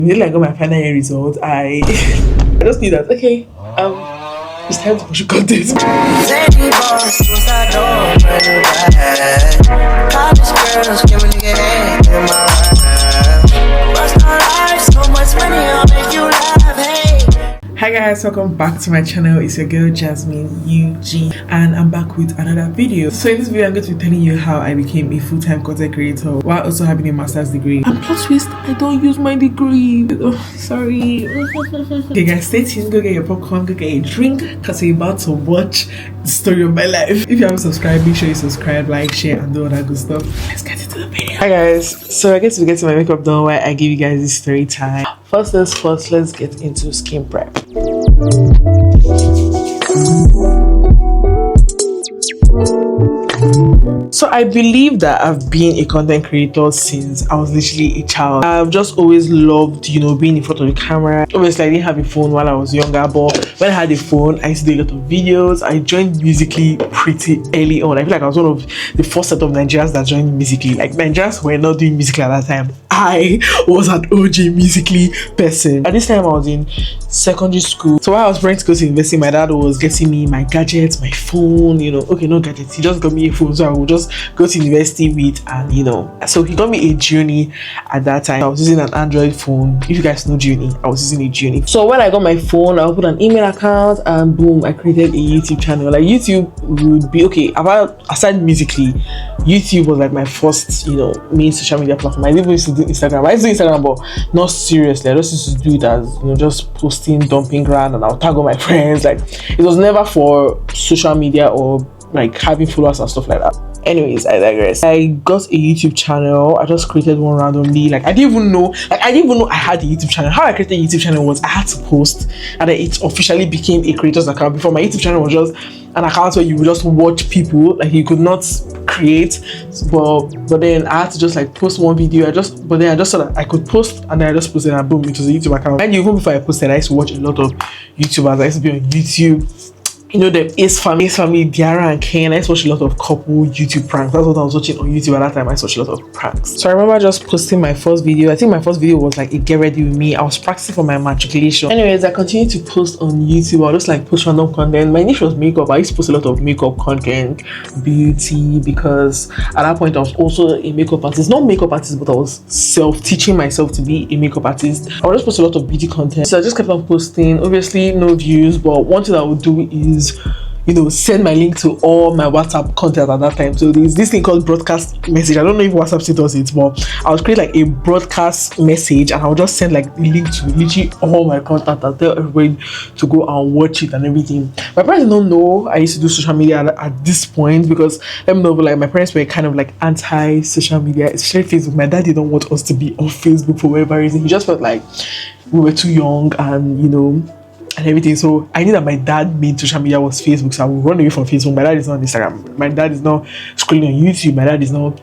Immediately I got my final year result, I I just knew that okay, it's time to push content. Hi guys, welcome back to my channel. It's your girl Jasmine UG and I'm back with another video. So in this video I'm going to be telling you how I became a full-time content creator while also having a master's degree. And plot twist, I don't use my degree. Oh, sorry. Okay guys, stay tuned, go get your popcorn, go get a drink because we're about to watch the story of my life. If you haven't subscribed, make sure you subscribe, like, share and do all that good stuff. Let's get into the video. Hi guys, so I guess we get to my makeup done where I give you guys this story time. First things first, let's get into skin prep. So I believe that I've been a content creator since I was literally a child. I've just always loved, being in front of the camera. Obviously I didn't have a phone while I was younger, but when I had a phone I used to do a lot of videos. I joined Musically pretty early on. I feel like I was one of the first set of Nigerians that joined Musically. Like Nigerians were not doing Musically at that time. I was an OG Musically person. At this time I was in secondary school. So while I was trying to go to university, my dad was getting me my gadgets, my phone, okay, no gadgets. He just got me a phone so I would just go to university with, and so he got me a Journey at that time. I was using an Android phone. If you guys know Journey, I was using a Journey. So when I got my phone, I opened an email account and boom, I created a YouTube channel. Like YouTube would be okay. Aside Musically, YouTube was like my first, main social media platform. I didn't used to do Instagram. I used to do Instagram, but not seriously. I just used to do it as just posting, dumping grand, and I'll tag all my friends. Like it was never for social media or like having followers and stuff like that. Anyways, I digress. I got a YouTube channel. I just created one randomly. Like I didn't even know I had a YouTube channel. How I created a YouTube channel was I had to post, and then it officially became a creator's account. Before, my YouTube channel was just an account where you would just watch people, like you could not create, but then I had to just like post one video. I just saw that I could post, and then I just posted, and boom, it was a YouTube account. And even before I posted, I used to watch a lot of YouTubers. I used to be on YouTube. The Ace family, Diara and Ken. I used to watch a lot of couple YouTube pranks. That's what I was watching on YouTube at that time. I used to watch a lot of pranks. So I remember just posting my first video. I think my first video was like a get ready with me. I was practicing for my matriculation. Anyways, I continued to post on YouTube. I'll just like post random content. My niche was makeup. I used to post a lot of makeup content, beauty, because at that point I was also a makeup artist. Not makeup artist, but I was self-teaching myself to be a makeup artist. I would just post a lot of beauty content. So I just kept on posting. Obviously no views, but one thing I would do is send my link to all my WhatsApp content at that time. So there's this thing called broadcast message. I don't know if WhatsApp still does it, but I would create like a broadcast message and I would just send like the link to literally all my content and tell everybody to go and watch it and everything. My parents don't know I used to do social media at this point, because let me know, but like my parents were kind of like anti-social media, especially Facebook. My dad didn't want us to be on Facebook for whatever reason. He just felt like we were too young and everything. So I knew that my dad made social media was Facebook, so I would run away from Facebook. My dad is not on Instagram. My dad is not scrolling on YouTube. My dad is not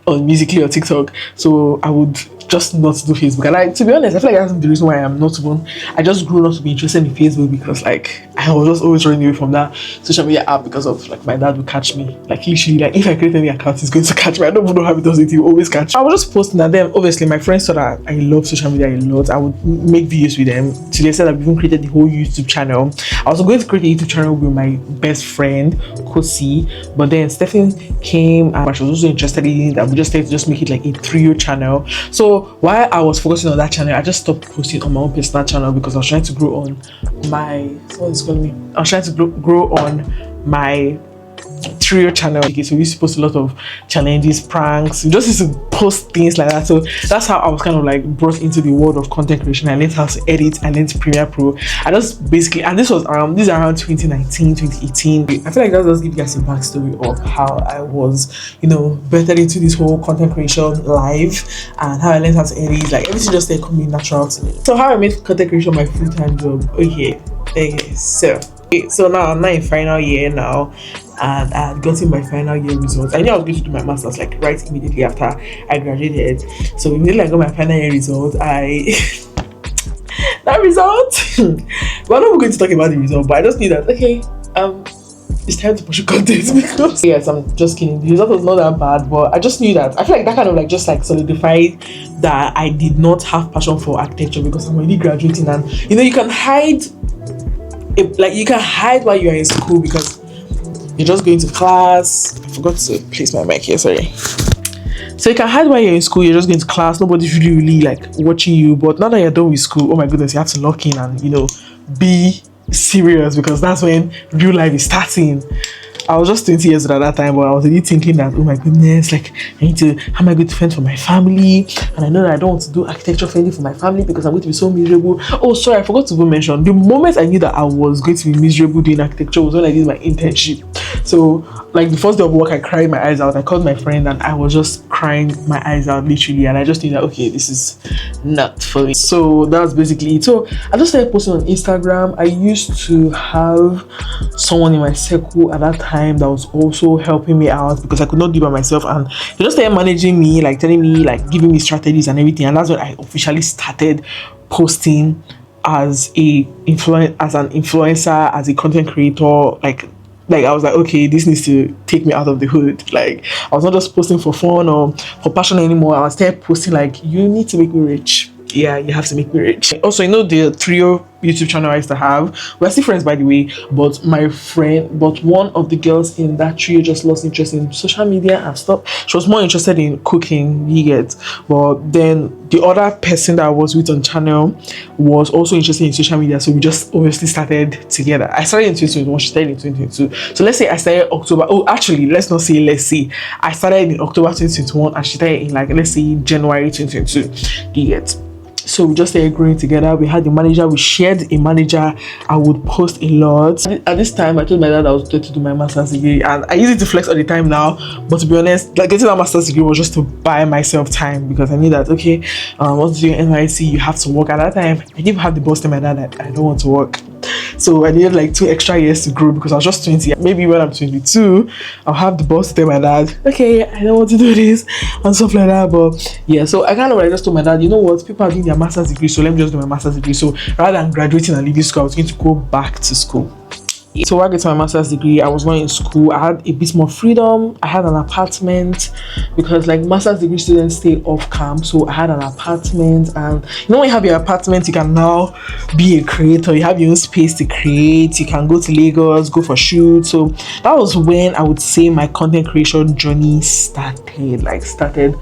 on Musically or TikTok. So I would just not do Facebook. And to be honest, I feel like that's the reason why I'm not even. I just grew not to be interested in Facebook, because like I was just always running away from that social media app because of like my dad would catch me. Like literally, like if I create any account, he's going to catch me. I don't even know how he does it. He will always catch me. I was just posting, and then obviously my friends saw that I love social media a lot. I would make videos with them. So they said I've even created the whole YouTube channel. I was going to create a YouTube channel with my best friend Kosi, but then Stephanie came and she was also interested in it. I would just like to just make it like a trio channel. So while I was focusing on that channel, I just stopped posting on my own personal channel because I was trying to grow on my grow on my trio channel. Okay, so we used to post a lot of challenges, pranks. We just used to post things like that. So that's how I was kind of like brought into the world of content creation. I learned how to edit. I learned Premiere Pro. I just basically, and this was around 2019, 2018. I feel like that just give you guys a backstory of how I was, vetted into this whole content creation live, and how I learned how to edit. Like everything just started coming natural to me. So how I made content creation my full-time job. Okay, so now I'm not in final year now, and I had gotten my final year results. I knew I was going to do my master's like right immediately after I graduated. So immediately I got my final year result, that result we're not going to talk about the result, but I just knew that okay, it's time to push content because yes, I'm just kidding. The result was not that bad, but I just knew that. I feel like that kind of like just like solidified that I did not have passion for architecture because I'm already graduating, and you know you can hide you can hide while you're in school because you're just going to class. I forgot to place my mic here, sorry. So you can hide while you're in school, you're just going to class, nobody's really like watching you. But now that you're done with school, oh my goodness, you have to lock in and be serious because that's when real life is starting. I was just 20 years old at that time, but I was really thinking that, oh my goodness, like I need to, how am I going to fend for my family? And I know that I don't want to do architecture fending for my family because I'm going to be so miserable. Oh, sorry, I forgot to even mention, the moment I knew that I was going to be miserable doing architecture was when I did my internship. So like the first day of work, I cried my eyes out. I called my friend and I was just crying my eyes out literally, and I just knew that okay, this is not for me. So that's basically it. So I just started posting on Instagram. I used to have someone in my circle at that time that was also helping me out because I could not do it by myself, and they just started managing me, like telling me, like giving me strategies and everything. And that's when I officially started posting as an influencer, as a content creator. Like I was like, okay, this needs to take me out of the hood. Like I was not just posting for fun or for passion anymore. I was there posting like, you need to make me rich. Yeah, you have to make me rich. Also, the trio YouTube channel I used to have, we're still friends by the way, but one of the girls in that trio just lost interest in social media and stuff. She was more interested in cooking, you get. But then the other person that I was with on channel was also interested in social media, so we just obviously started together. I started in 2021, she started in 2022. So let's say I started October. Oh, actually, let's say I started in October 2021 and she started in like, let's say January 2022, you get. So we just started growing together. We had a manager, we shared a manager. I would post a lot. At this time, I told my dad I was going to do my master's degree, and I use it to flex all the time now. But to be honest, like getting that master's degree was just to buy myself time because I knew that okay, once you do your NYC, you have to work. At that time, I didn't have the boss to my dad that I don't want to work. So I needed like 2 extra years to grow because I was just 20. Maybe when I'm 22, I'll have the boss tell my dad, okay, I don't want to do this and stuff like that. But yeah, so I kind of like just told my dad, you know what, people are doing their master's degree, so let me just do my master's degree. So rather than graduating and leaving school, I was going to go back to school. So when I got to my master's degree, I was not in school. I had a bit more freedom. I had an apartment because like master's degree students stay off camp. So I had an apartment, and when you have your apartment, you can now be a creator. You have your own space to create. You can go to Lagos, go for shoots. So that was when I would say my content creation journey started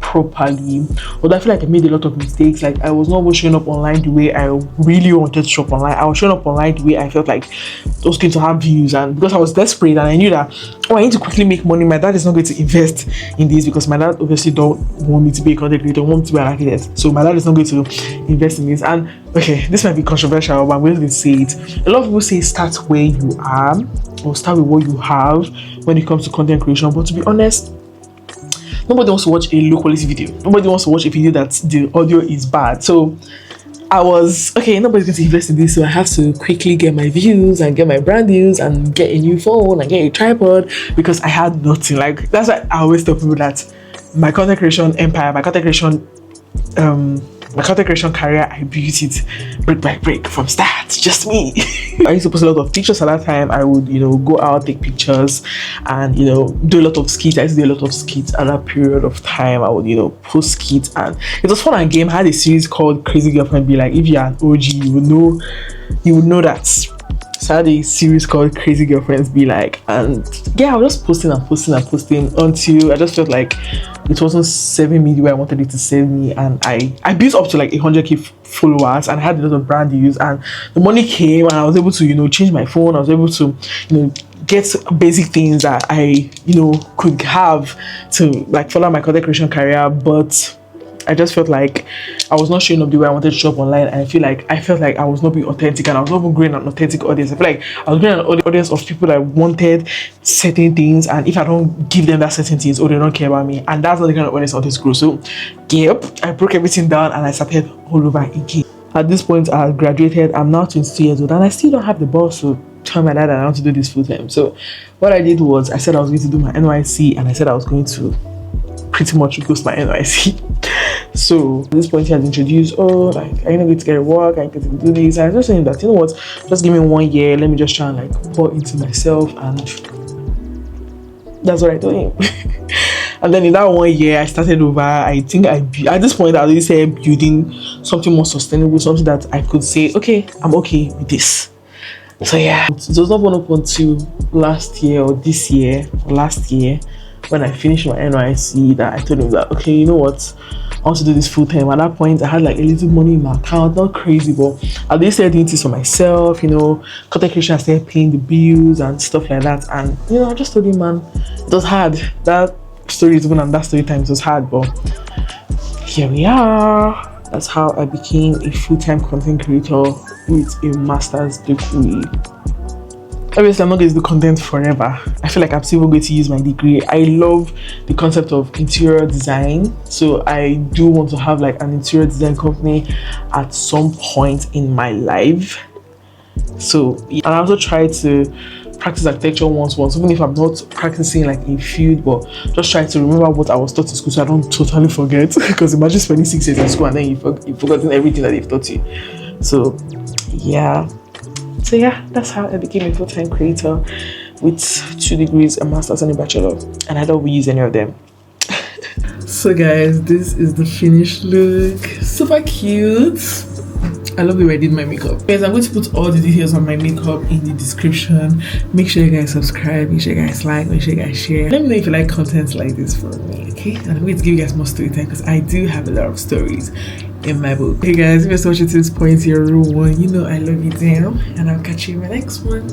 properly. But I feel like I made a lot of mistakes. Like I was not showing up online the way I really wanted to show up online. I was showing up online the way I felt like I was going to have views, and because I was desperate and I knew that I need to quickly make money. My dad is not going to invest in this because my dad obviously don't want me to be a content creator, want me to be an architect. So my dad is not going to invest in this. And okay, this might be controversial, but I'm going to say it. A lot of people say start where you are or start with what you have when it comes to content creation. But to be honest, nobody wants to watch a low quality video. Nobody wants to watch a video that the audio is bad. So I was, okay, nobody's going to invest in this, so I have to quickly get my views and get my brand deals and get a new phone and get a tripod because I had nothing. Like that's why I always tell people that my content creation empire, my content creation career, I built it brick by brick from start, just me. I used to post a lot of pictures at that time. I would, go out, take pictures and, do a lot of skits. I used to do a lot of skits at that period of time. I would, post skits, and it was fun and game. I had a series called Crazy Girlfriend Be Like. If you're an OG, you would know that. So I had a series called Crazy Girlfriends Be Like, and yeah, I was just posting until I just felt like it wasn't serving me the way I wanted it to serve me, and I built up to like 100k followers, and I had a lot of brand deals, and the money came, and I was able to change my phone. I was able to get basic things that I could have to like follow my content creation career. But I just felt like I was not showing up the way I wanted to show up online, and I felt like I was not being authentic, and I was not even growing an authentic audience. I feel like I was growing an audience of people that wanted certain things, and if I don't give them that certain things, they don't care about me, and that's not the kind of audience I wanted to grow. So yep, I broke everything down and I started all over again. At this point, I had graduated. I'm now 22 years old, and I still don't have the balls to tell my dad that I want to do this full time. So what I did was I said I was going to do my NYC, and I said I was going to pretty much goes to my NYC. So at this point he has introduced, oh, like, are you not going to get a work? Are you going to do this? I was just saying that, you know what, just give me 1 year, let me just try and like pour into myself, and that's what I told him. And then in that 1 year I started over. I think at this point I already said building something more sustainable, something that I could say, okay, I'm okay with this. So yeah, it was not up until last year or this year or last year when I finished my NYC that I told him that, okay, you know what, I want to do this full time. At that point I had like a little money in my account, not crazy, but I did start doing this for myself, you know, content creation, I started paying the bills and stuff like that. And you know, I just told him, man, it was hard. That story is even, and that story time, it was hard, but here we are. That's how I became a full-time content creator with a master's degree. Obviously, I'm not going to do content forever. I feel like I'm still going to use my degree. I love the concept of interior design, so I do want to have like an interior design company at some point in my life. So, and I also try to practice architecture once, even if I'm not practicing like in field, but just try to remember what I was taught in school so I don't totally forget. Because imagine spending 6 years in school and then you've forgotten everything that they've taught you. So yeah, that's how I became a full-time creator with 2 degrees, a master's and a bachelor, and I don't use any of them. So guys, this is the finished look. Super cute. I love the way I did my makeup. Guys, I'm going to put all the details on my makeup in the description. Make sure you guys subscribe, make sure you guys like, make sure you guys share. Let me know if you like content like this from me, okay? And I'm going to give you guys more story time because I do have a lot of stories in my book. Hey guys, if you're watching to this point, you're rule 1, you know I love you damn, and I'll catch you in my next one.